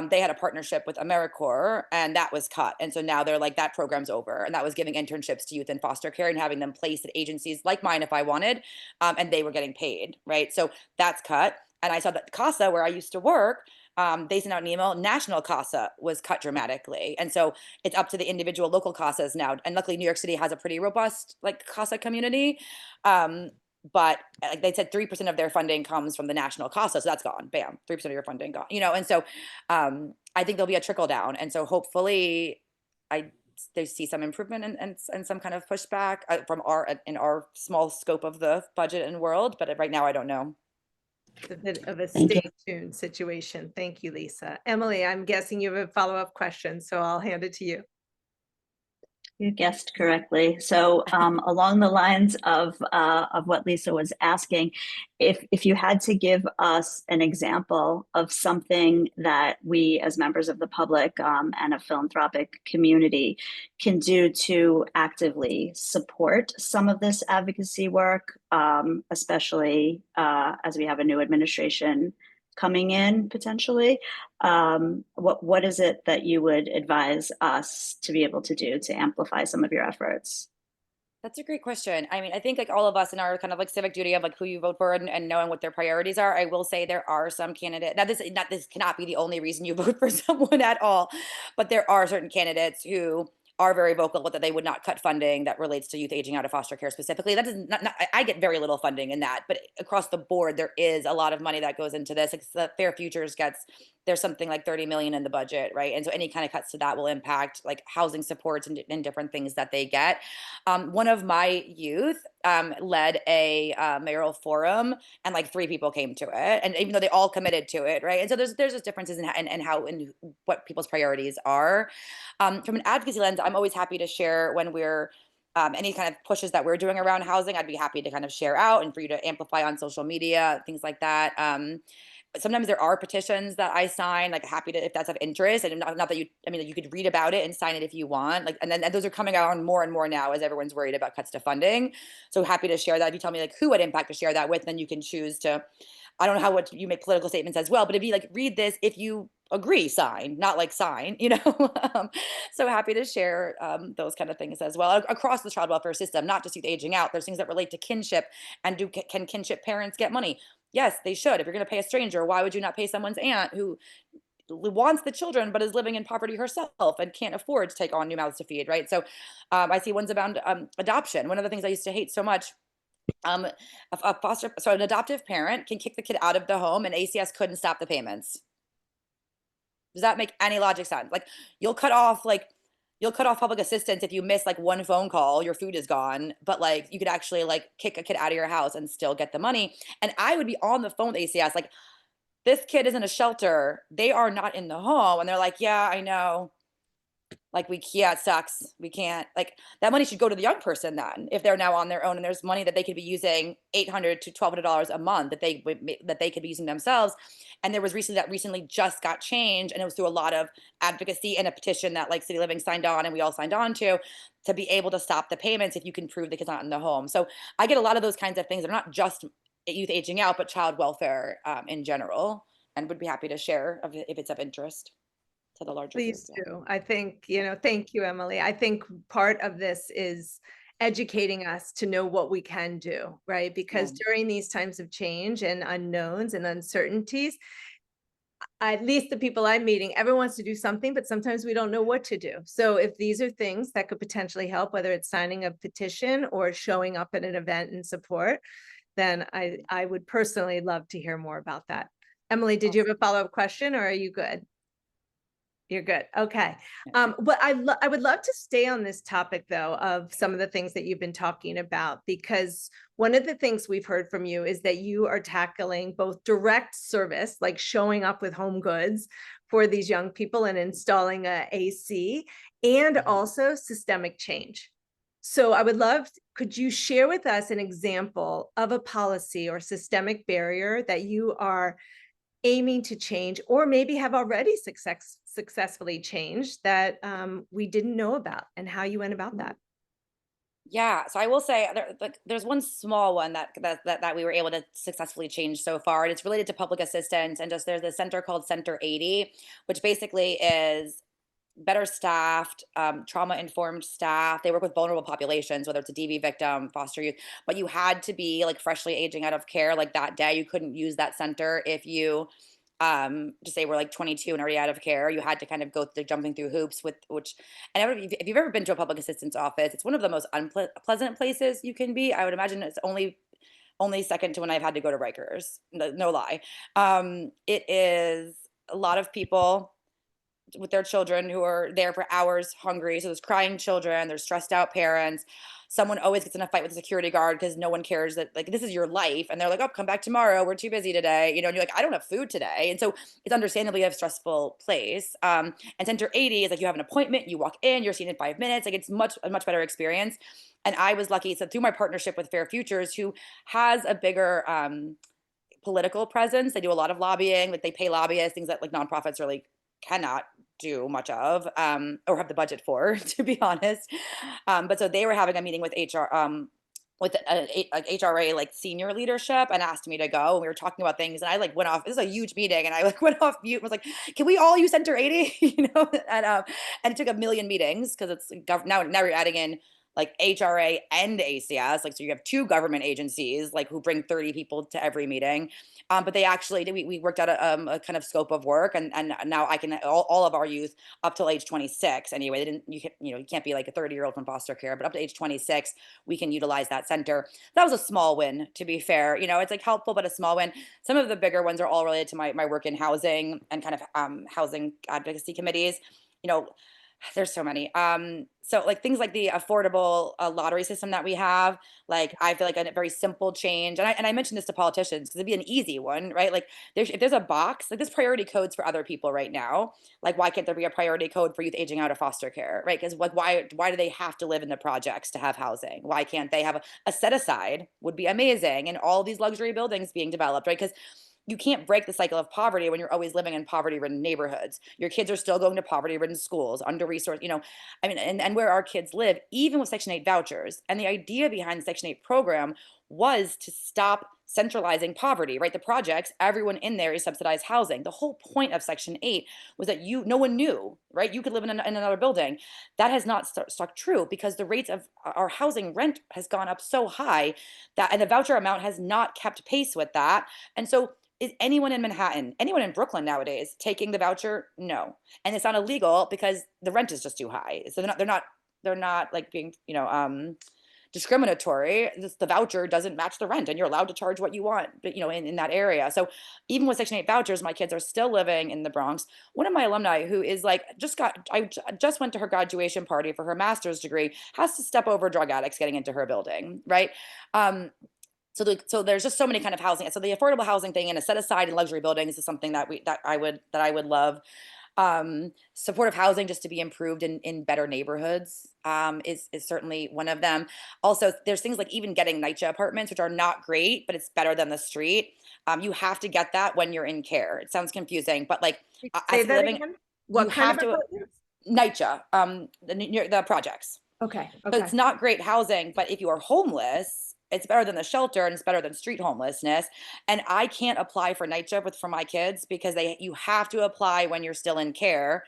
they had a partnership with AmeriCorps and that was cut. And so now they're like, that program's over. And that was giving internships to youth in foster care and having them placed at agencies like mine if I wanted. And they were getting paid, right? So that's cut. And I saw that CASA, where I used to work, they sent out an email. National CASA was cut dramatically, and so it's up to the individual local CASAs now. And luckily, New York City has a pretty robust like CASA community. But like they said, 3% of their funding comes from the national CASA, so that's gone. Bam, 3% of your funding gone. And so I think there'll be a trickle down, and so hopefully, they see some improvement and some kind of pushback from our small scope of the budget and world. But right now, I don't know. It's a bit of a Thank you. stay tuned situation. Thank you, Lisa. Emily, I'm guessing you have a follow-up question, so I'll hand it to you. You guessed correctly. So along the lines of what Lisa was asking, if you had to give us an example of something that we as members of the public and a philanthropic community can do to actively support some of this advocacy work, especially as we have a new administration coming in potentially, what is it that you would advise us to be able to do to amplify some of your efforts? That's a great question. I mean, I think like all of us in our kind of like civic duty of like who you vote for and knowing what their priorities are, I will say there are some candidates. Now, this cannot be the only reason you vote for someone at all, but there are certain candidates who are very vocal that they would not cut funding that relates to youth aging out of foster care specifically. That is not I get very little funding in that, but across the board, there is a lot of money that goes into this. It's the Fair Futures there's something like 30 million in the budget, right? And so any kind of cuts to that will impact like housing supports and different things that they get. One of my youth led a mayoral forum, and like 3 people came to it, and even though they all committed to it, right? And so there's just differences in how and what people's priorities are. From an advocacy lens, I'm always happy to share when we're any kind of pushes that we're doing around housing. I'd be happy to kind of share out and for you to amplify on social media, things like that. But sometimes there are petitions that I sign, like happy to, if that's of interest. And not that you could read about it and sign it if you want. Like, and those are coming out on more and more now as everyone's worried about cuts to funding. So happy to share that. If you tell me like who would impact to share that with, then you can choose to, I don't know how what you make political statements as well, but it'd be like, read this if you agree, sign, not like sign, So happy to share those kind of things as well across the child welfare system, not just youth aging out. There's things that relate to kinship and can kinship parents get money? Yes, they should. If you're going to pay a stranger, why would you not pay someone's aunt who wants the children but is living in poverty herself and can't afford to take on new mouths to feed, right? So I see ones about adoption. One of the things I used to hate so much, an adoptive parent can kick the kid out of the home and ACS couldn't stop the payments. Does that make any logic sense? Like you'll cut off public assistance if you miss like one phone call, your food is gone, but like you could actually like kick a kid out of your house and still get the money. And I would be on the phone with ACS like, this kid is in a shelter. They are not in the home. And they're like, yeah, I know. Like yeah, it sucks. We can't, like, that money should go to the young person then, if they're now on their own and there's money that they could be using, $800 to $1,200 a month that they could be using themselves. And there was recently just got changed, and it was through a lot of advocacy and a petition that like City Living signed on and we all signed on to be able to stop the payments if you can prove the kid's not in the home. So I get a lot of those kinds of things that are not just youth aging out, but child welfare in general, and would be happy to share if it's of interest to the larger group. Please do. I think, thank you, Emily. I think part of this is educating us to know what we can do, right? Because during these times of change and unknowns and uncertainties, at least the people I'm meeting, everyone wants to do something, but sometimes we don't know what to do. So if these are things that could potentially help, whether it's signing a petition or showing up at an event and support, then I would personally love to hear more about that. Emily, did you have a follow-up question, or are you good? You're good. Okay. But I would love to stay on this topic though, of some of the things that you've been talking about, because one of the things we've heard from you is that you are tackling both direct service, like showing up with home goods for these young people and installing a AC, and also systemic change. So I would love, could you share with us an example of a policy or systemic barrier that you are aiming to change, or maybe have already successfully changed, that we didn't know about, and how you went about that? Yeah, so I will say there's one small one that we were able to successfully change so far, and it's related to public assistance. And just there's a center called Center 80, which basically is better staffed, trauma-informed staff. They work with vulnerable populations, whether it's a DV victim, foster youth, but you had to be like freshly aging out of care like that day. You couldn't use that center if you just say we're like 22 and already out of care. You had to kind of go through jumping through hoops with which, and if you've ever been to a public assistance office, it's one of the most unpleasant places you can be. I would imagine it's only second to when I've had to go to Rikers. No lie. It is a lot of people with their children who are there for hours hungry. So there's crying children, there's stressed out parents. Someone always gets in a fight with the security guard because no one cares that like this is your life. And they're like, oh, come back tomorrow. We're too busy today. And you're like, I don't have food today. And so it's understandably a stressful place. And Center 80 is like you have an appointment, you walk in, you're seen in 5 minutes. Like it's a much better experience. And I was lucky. So through my partnership with Fair Futures, who has a bigger political presence, they do a lot of lobbying, like they pay lobbyists, things that like nonprofits really cannot do much of or have the budget for, to be honest. But so they were having a meeting with HR with like HRA like senior leadership, and asked me to go, and we were talking about things, and I like went off. This is a huge meeting, and I like went off mute and was like, can we all use Center 80? And it took a million meetings because it's now you're adding in like HRA and ACS, like so you have two government agencies like who bring 30 people to every meeting. But they actually we worked out a kind of scope of work, and now I can all of our youth up till age 26 anyway. They didn't you can't be like a 30-year-old from foster care, but up to age 26 we can utilize that center. That was a small win, to be fair. It's like helpful, but a small win. Some of the bigger ones are all related to my work in housing and kind of housing advocacy committees. There's so many. So like things like the affordable lottery system that we have, like I feel like a very simple change. And I mentioned this to politicians because it'd be an easy one, right? Like if there's a box, like there's priority codes for other people right now. Like why can't there be a priority code for youth aging out of foster care, right? Because like why do they have to live in the projects to have housing? Why can't they have a set aside would be amazing, and all these luxury buildings being developed, right? Because you can't break the cycle of poverty when you're always living in poverty-ridden neighborhoods. Your kids are still going to poverty-ridden schools, under-resourced, and where our kids live, even with Section 8 vouchers. And the idea behind the Section 8 program was to stop centralizing poverty, right? The projects, everyone in there is subsidized housing. The whole point of Section 8 was that no one knew, right? You could live in another building. That has not stuck true because the rates of our housing rent has gone up so high and the voucher amount has not kept pace with that. And so is anyone in Manhattan, anyone in Brooklyn nowadays taking the voucher? No. And it's not illegal because the rent is just too high. So they're not like being, discriminatory. The voucher doesn't match the rent, and you're allowed to charge what you want, but in that area. So even with Section 8 vouchers, my kids are still living in the Bronx. One of my alumni who is like I just went to her graduation party for her master's degree, has to step over drug addicts getting into her building, right? So there's just so many kind of housing. So the affordable housing thing and a set aside in luxury buildings is something that I would love. Supportive housing just to be improved in better neighborhoods is certainly one of them. Also, there's things like even getting NYCHA apartments, which are not great, but it's better than the street. You have to get that when you're in care. It sounds confusing, but like Say as that living, again? you What kind have of to apartments? NYCHA, the projects. Okay, So okay. it's not great housing, but if you are homeless, it's better than the shelter and it's better than street homelessness. And I can't apply for NYCHA for my kids because you have to apply when you're still in care.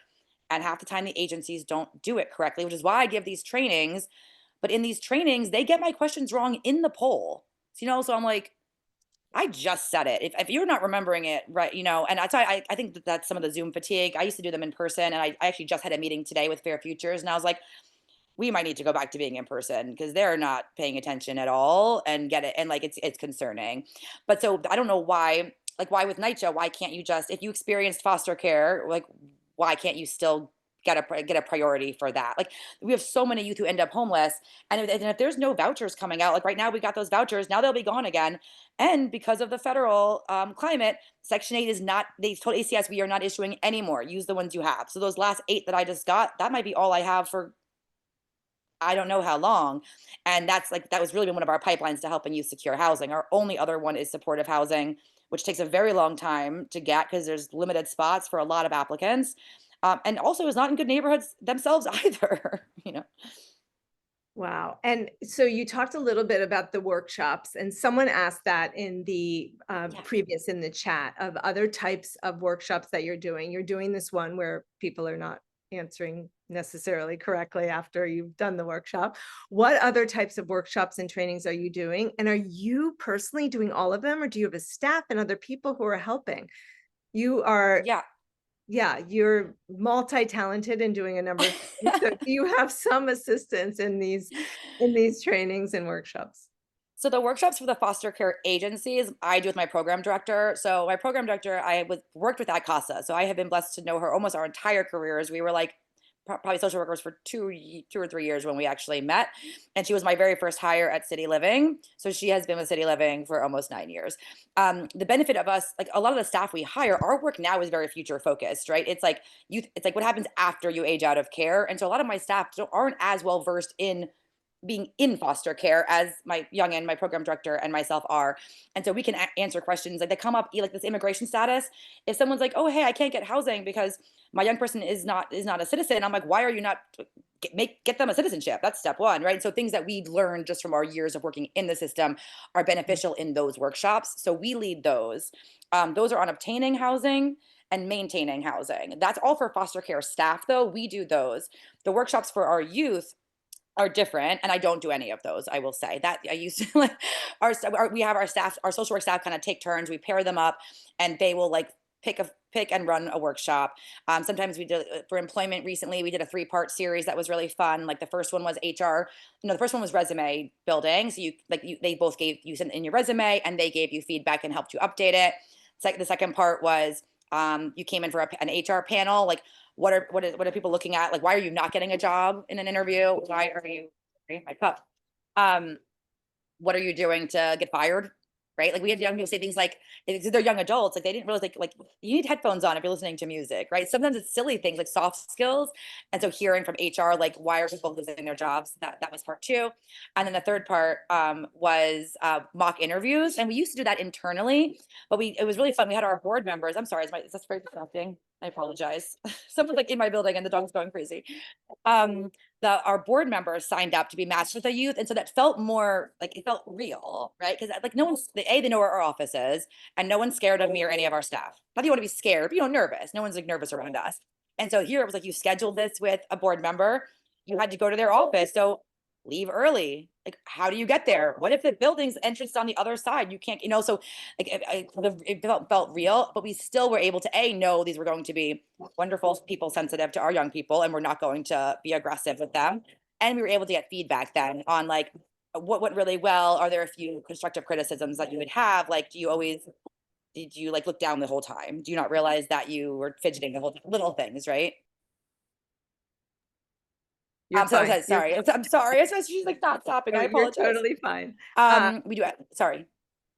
And half the time the agencies don't do it correctly, which is why I give these trainings. But in these trainings, they get my questions wrong in the poll. So, so I'm like, I just said it. If you're not remembering it, right, and that's why I think that's some of the Zoom fatigue. I used to do them in person, and I actually just had a meeting today with Fair Futures, and I was like, we might need to go back to being in person because they're not paying attention at all and get it. And like, it's concerning. But so I don't know why, like why with NYCHA, why can't you just, if you experienced foster care, like, why can't you still get a priority for that? Like we have so many youth who end up homeless and if there's no vouchers coming out, like right now we got those vouchers, now they'll be gone again. And because of the federal climate, Section 8 is not, they told ACS, we are not issuing anymore. Use the ones you have. So those last 8 that I just got, that might be all I have for I don't know how long. And that was really been one of our pipelines to helping you secure housing. Our only other one is supportive housing, which takes a very long time to get because there's limited spots for a lot of applicants. And also is not in good neighborhoods themselves either. Wow. And so you talked a little bit about the workshops, and someone asked that in the previous in the chat of other types of workshops that you're doing. You're doing this one where people are not answering necessarily correctly after you've done the workshop. What other types of workshops and trainings are you doing? And are you personally doing all of them, or do you have a staff and other people who are helping? You are, yeah, you're multi-talented and doing a number of things. So do you have some assistance in these trainings and workshops? So the workshops for the foster care agencies, I do with my program director. So my program director, worked with at CASA. So I have been blessed to know her almost our entire careers. We were like probably social workers for 2 or 3 years when we actually met. And she was my very first hire at City Living. So she has been with City Living for almost 9 years. The benefit of us, like a lot of the staff we hire, our work now is very future focused, right? It's like it's like what happens after you age out of care. And so a lot of my staff aren't as well versed in being in foster care as my youngin, my program director, and myself are. And so we can answer questions like they come up like this immigration status. If someone's like, oh, hey, I can't get housing because my young person is not a citizen. I'm like, why are you not get them a citizenship? That's step one, right? So things that we learned just from our years of working in the system are beneficial in those workshops. So we lead those. Those are on obtaining housing and maintaining housing. That's all for foster care staff, though. We do those. The workshops for our youth are different, and I don't do any of those. I will say that I used to like we have our staff, our social work staff kind of take turns. We pair them up, and they will like pick and run a workshop. Sometimes we did for employment recently. We did a 3-part series that was really fun. Like the first one was HR. The first one was resume building. So they both gave you sent in your resume, and they gave you feedback and helped you update it. The second part was you came in for an HR panel, like what are people looking at? Like, why are you not getting a job in an interview? Why are you, my cup? What are you doing to get fired? Right? Like we had young people say things like, they're young adults, like they didn't realize like you need headphones on if you're listening to music, right? Sometimes it's silly things like soft skills. And so hearing from HR, like why are people losing their jobs? That was part 2. And then the third part was mock interviews. And we used to do that internally, but it was really fun. We had our board members. I'm sorry, is that very distracting? I apologize. Someone's like in my building and the dog's going crazy. Our board members signed up to be matched with a youth. And so that felt more like it felt real, right? Because like no one's they know where our office is and no one's scared of me or any of our staff. Not that you want to be scared, but nervous. No one's like nervous around us. And so here it was like you scheduled this with a board member, you had to go to their office. So leave early. Like, how do you get there? What if the building's entrance on the other side? You can't, so like it felt real, but we still were able to know these were going to be wonderful people sensitive to our young people, and we're not going to be aggressive with them. And we were able to get feedback then on like what went really well. Are there a few constructive criticisms that you would have? Like, did you like look down the whole time? Do you not realize that you were fidgeting the whole little things, right? You're fine. Sorry. I'm sorry. She's like not stopping. I apologize. You're totally fine. We do. Sorry.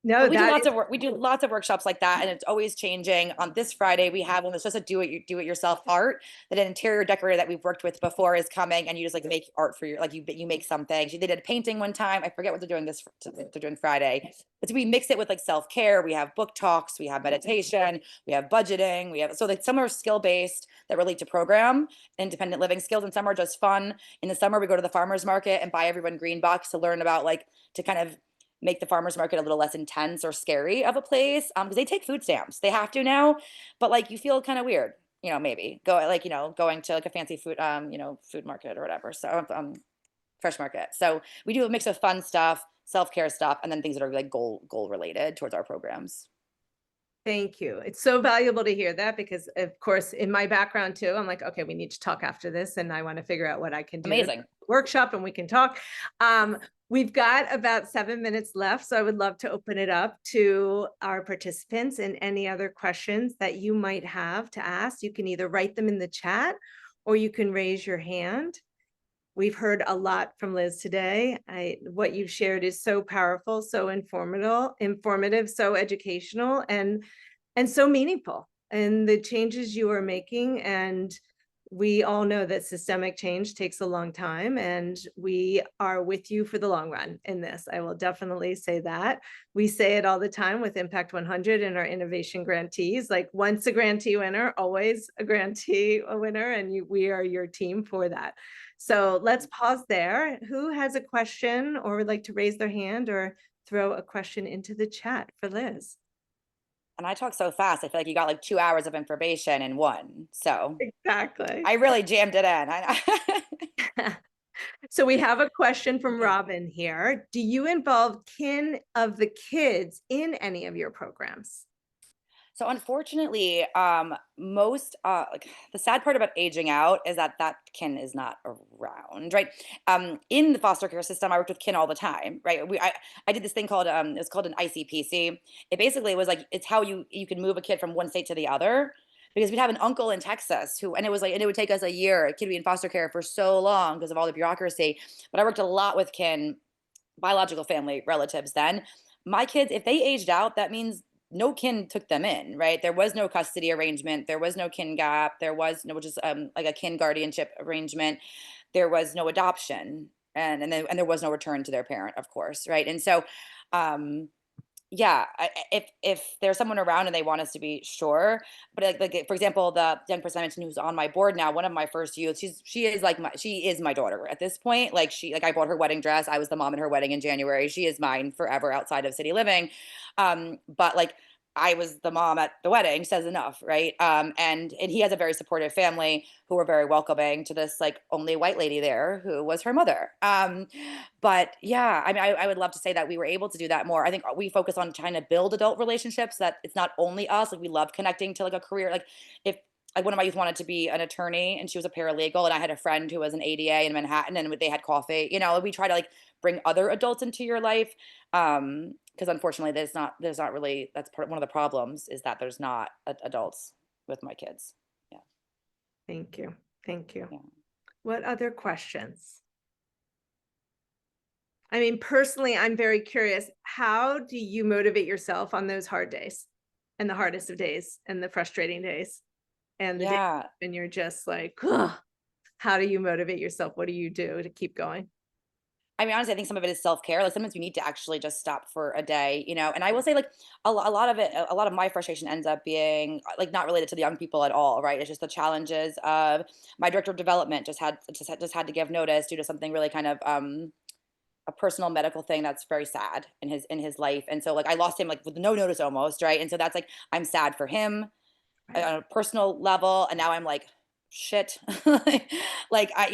No, But we do that lots of work. We do lots of workshops like that, and it's always changing. On this Friday, we have one that's just a do it yourself art that an interior decorator that we've worked with before is coming, and you just like make art for your like you make something. They did a painting one time. I forget what they're doing they're doing Friday. But we mix it with like self-care. We have book talks, we have meditation, we have budgeting, we have so like some are skill based that relate to program, independent living skills, and some are just fun. In the summer, we go to the farmers market and buy everyone green bucks to learn about like to kind of make the farmers market a little less intense or scary of a place because they take food stamps. They have to now, but like you feel kind of weird, maybe go like going to like a fancy food food market or whatever. So fresh market. So we do a mix of fun stuff, self-care stuff, and then things that are like goal related towards our programs. Thank you. It's so valuable to hear that because, of course, in my background too, I'm like, okay, we need to talk after this, and I want to figure out what I can do. Amazing. Workshop, and we can talk. We've got about 7 minutes left, so I would love to open it up to our participants and any other questions that you might have to ask. You can either write them in the chat or you can raise your hand. We've heard a lot from Liz today. What you've shared is so powerful, so informative, so educational, and so meaningful. And the changes you are making, and we all know that systemic change takes a long time, and we are with you for the long run in this. I will definitely say that. We say it all the time with Impact 100 and our innovation grantees, like once a grantee winner, always a grantee winner, and we are your team for that. So let's pause there. Who has a question or would like to raise their hand or throw a question into the chat for Liz? And I talk so fast. I feel like you got like 2 hours of information in one. So Exactly. I really jammed it in. So we have a question from Robin here. Do you involve kin of the kids in any of your programs? So unfortunately, most like the sad part about aging out is that kin is not around, right? In the foster care system, I worked with kin all the time, right? I did this thing called it was called an ICPC. It basically was like it's how you can move a kid from one state to the other. Because we'd have an uncle in Texas and it would take us a year. A kid would be in foster care for so long because of all the bureaucracy. But I worked a lot with kin, biological family relatives then. My kids, if they aged out, that means no kin took them in, right? There was no custody arrangement. There was no kin gap. There was no, which is like a kin guardianship arrangement. There was no adoption, and there was no return to their parent, of course, right? And so, yeah, if there's someone around and they want us to be sure, but like for example, the young person I mentioned who's on my board now, one of my first youth, she is my daughter at this point. Like I bought her wedding dress. I was the mom at her wedding in January. She is mine forever outside of city living. But like I was the mom at the wedding says enough, right? And he has a very supportive family who were very welcoming to this like only white lady there who was her mother. But yeah, I mean, I would love to say that we were able to do that more. I think we focus on trying to build adult relationships that it's not only us. Like we love connecting to like a career. Like if like one of my youth wanted to be an attorney and she was a paralegal, and I had a friend who was an ADA in Manhattan, and they had coffee. We try to like bring other adults into your life. Because unfortunately there's not really, that's one of the problems is that there's not adults with my kids. Yeah. Thank you. Thank you. Yeah. What other questions? I mean, personally, I'm very curious. How do you motivate yourself on those hard days and the hardest of days and the frustrating days and the days when you're just like, ugh, how do you motivate yourself? What do you do to keep going? I mean, honestly, I think some of it is self-care. Like sometimes you need to actually just stop for a day, and I will say like a lot of it, a lot of my frustration ends up being like not related to the young people at all, right? It's just the challenges of my director of development just had to give notice due to something really kind of a personal medical thing that's very sad in his life. And so like I lost him like with no notice almost, right? And so that's like I'm sad for him on a personal level, and now I'm like shit. Like I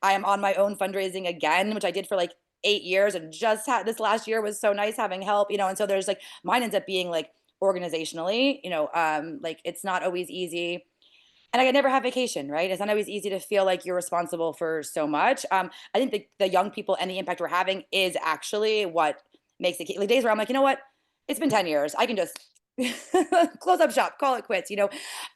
am on my own fundraising again, which I did for like 8 years, and just had this last year was so nice having help, and so there's like mine ends up being like organizationally, like it's not always easy. And I never have vacation, right? It's not always easy to feel like you're responsible for so much. I think the young people and the impact we're having is actually what makes it. Like days where I'm like, you know what? It's been 10 years. I can just close up shop, call it quits,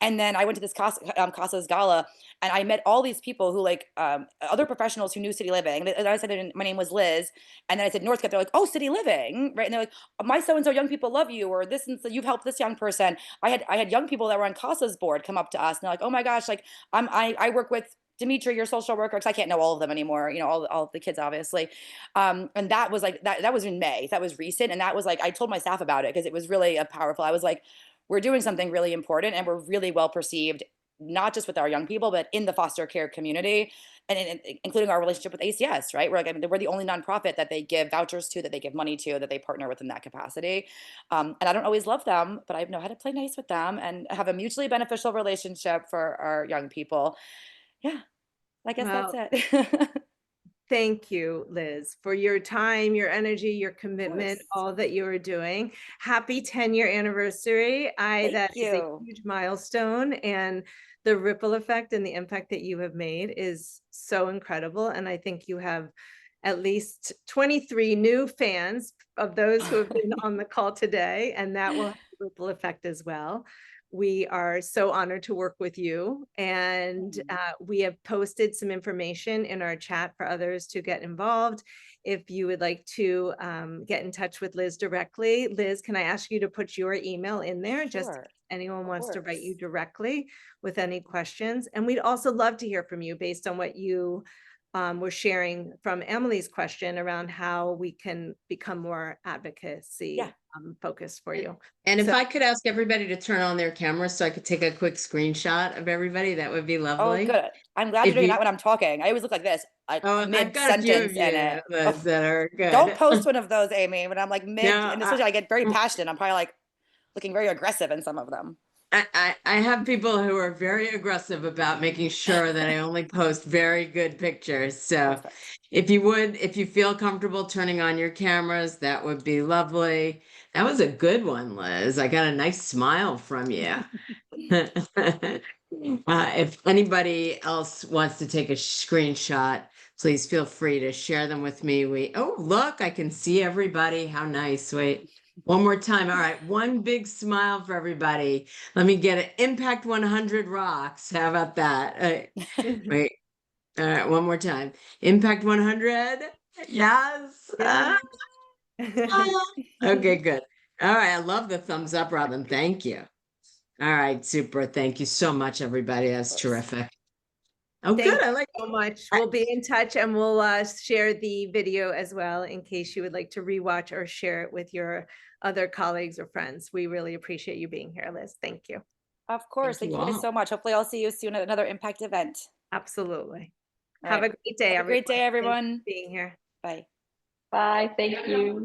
And then I went to this Casa's gala, And I met all these people who like other professionals who knew City Living. And I said my name was Liz, and then I said Northcutt. They're like, oh, City Living, right? And they're like, my so and so young people love you, or this and so you've helped this young person. I had young people that were on CASA's board come up to us, and they're like, oh my gosh, like I work with Dimitri, your social worker, because I can't know all of them anymore, you know, all the kids, obviously. And that was like, that was in May. That was recent. And that was like, I told my staff about it because it was really a powerful, I was like, we're doing something really important and we're really well perceived, not just with our young people, but in the foster care community, and including our relationship with ACS, right? We're like, I mean, we're the only nonprofit that they give vouchers to, that they give money to, that they partner with in that capacity. And I don't always love them, but I know how to play nice with them and have a mutually beneficial relationship for our young people. Yeah, I guess Well, that's it. thank you, Liz, for your time, your energy, your commitment, all that you are doing. Happy 10-year anniversary. That is a huge milestone, and the ripple effect and the impact that you have made is so incredible. And I think you have at least 23 new fans of those who have been on the call today, and that will have a ripple effect as well. We are so honored to work with you, and we have posted some information in our chat for others to get involved. If you would like to get in touch with Liz directly, Liz, can I ask you to put your email in there? Just if anyone wants to write you directly with any questions. And we'd also love to hear from you based on what you were sharing from Emily's question around how we can become more advocacy focused for you. And if I could ask everybody to turn on their cameras so I could take a quick screenshot of everybody, that would be lovely. Oh, good. I'm glad you're doing that when I'm talking. I always look like this, I've got a few of you that are good. Don't post one of those, Amy, when I'm like mid, and especially I get very passionate. I'm probably like looking very aggressive in some of them. I have people who are very aggressive about making sure that I only post very good pictures. So if you feel comfortable turning on your cameras, that would be lovely. That was a good one, Liz. I got a nice smile from you. If anybody else wants to take a screenshot, please feel free to share them with me. Oh, look, I can see everybody. How nice. Wait. One more time. All right. One big smile for everybody. Let me get it. Impact 100 rocks. How about that? Wait. All right. One more time. Impact 100. Yes. Okay, good. All right. I love the thumbs up, Robin. Thank you. All right. Super. Thank you so much, everybody. That's terrific. Oh, Thank good. I you like so much. We'll be in touch, and we'll share the video as well in case you would like to rewatch or share it with your other colleagues or friends. We really appreciate you being here, Liz. Thank you. Of course. Thank you so much. Hopefully I'll see you soon at another Impact event. Absolutely. Have a great day. Have a great day, everyone. Thanks for being here. Bye. Bye. Thank you.